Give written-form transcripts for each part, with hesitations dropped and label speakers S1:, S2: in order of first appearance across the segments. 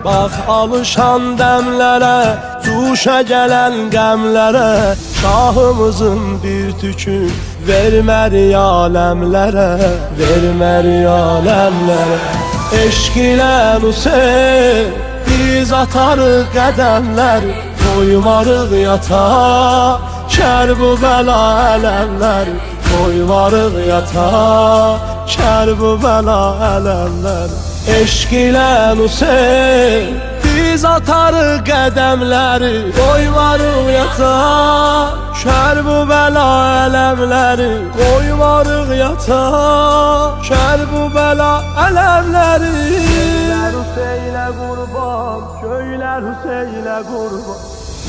S1: Bax alışan dəmlərə, cuşa gələn qəmlərə, şahımızın bir tükü verməri aləmlərə, verməri aləmlərə. Eşq ilə Hüseyn biz atarıq qədəmlər, qoymarıq yata kərb-ü bəla ələmlər, qoymarıq yata kərb-ü bəla ələmlər. Eşq ilə Hüseyn biz atarıq qədəmləri, qoymarıq yata kərb-ü bəla ələmləri, qoymarıq yata kərb-ü bəla ələmləri. Yerlər Hüseynə qurban, köylər Hüseynə qurban,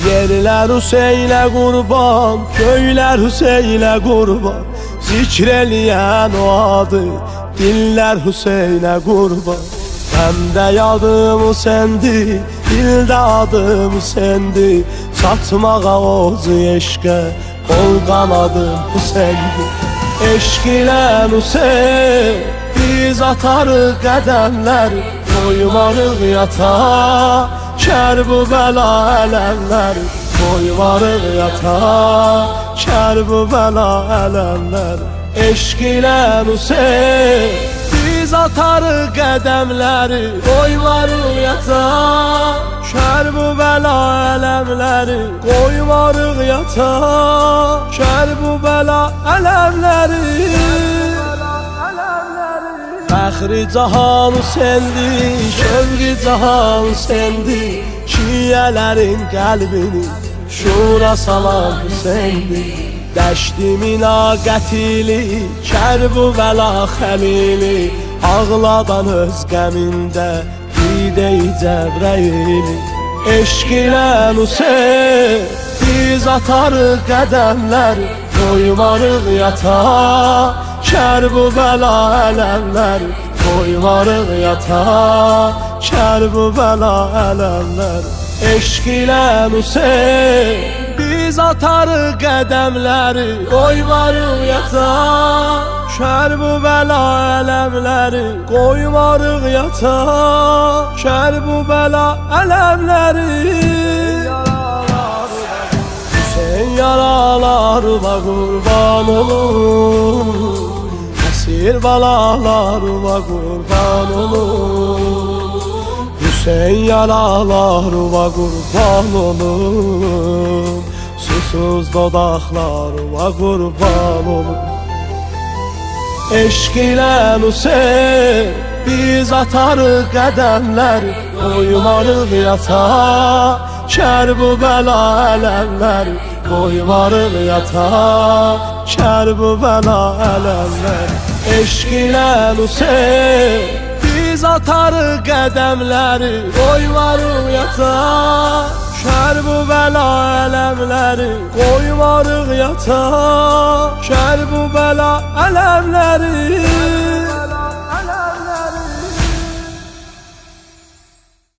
S1: yerlər Hüseynə qurban, köylər Hüseynə qurban, zikr eləyən o adı dillər Hüseynə qurban. Məndə yadım səndi, dildə adım səndi, çatmağa ozu eşqə qol qanadım səndi. Eşq ilə Hüseyn biz atarıq qədəmlər, qoymarıq yata kərb-ü bəla ələmlər, qoymarıq yata kərb-ü bəla ələmlər. Eşq ilə Hüseyn biz atarıq qədəmləri, qoymarıq yata kərb-ü bəla ələmləri, qoymarıq yata kərb-ü bəla ələmləri. Fəxri cahan səndi, şövqi cahan səndi, şiyələrin qəlbini şura salan səndi. Dəştimin qətili, kərb-ü bəla xəlili, ağladan öz qəmində didə-i Cəbrəyili. Eşq ilə Hüseyn biz atarıq qədəmlər, qoymarıq yata kərb-ü bəla ələmlər, qoymarıq yata kərb-ü bəla ələmlər. Eşq ilə Hüseyn biz atarıq qədəmləri, qoymarıq yata kərb-ü bəla ələmləri, qoymarıq yata kərb-ü bəla ələmləri. Hüseyn yaralarıma qurban olur, əsir balalarıma qurban olur. Hüseyn yaralarıma qurban olur, susuz dodaqlarıma qurban olur. Eşq ilə Hüseyn biz atarıq qədəmlər, qoymarıq yata kərb-ü bəla ələmlər, qoymarıq yata kərb-ü bəla ələmlər. Eşq ilə Hüseyn biz atarıq qədəmləri, qoymarıq yata kərb-ü bəla ələmləri, qoymarıq yata kərb-ü bəla ələmləri.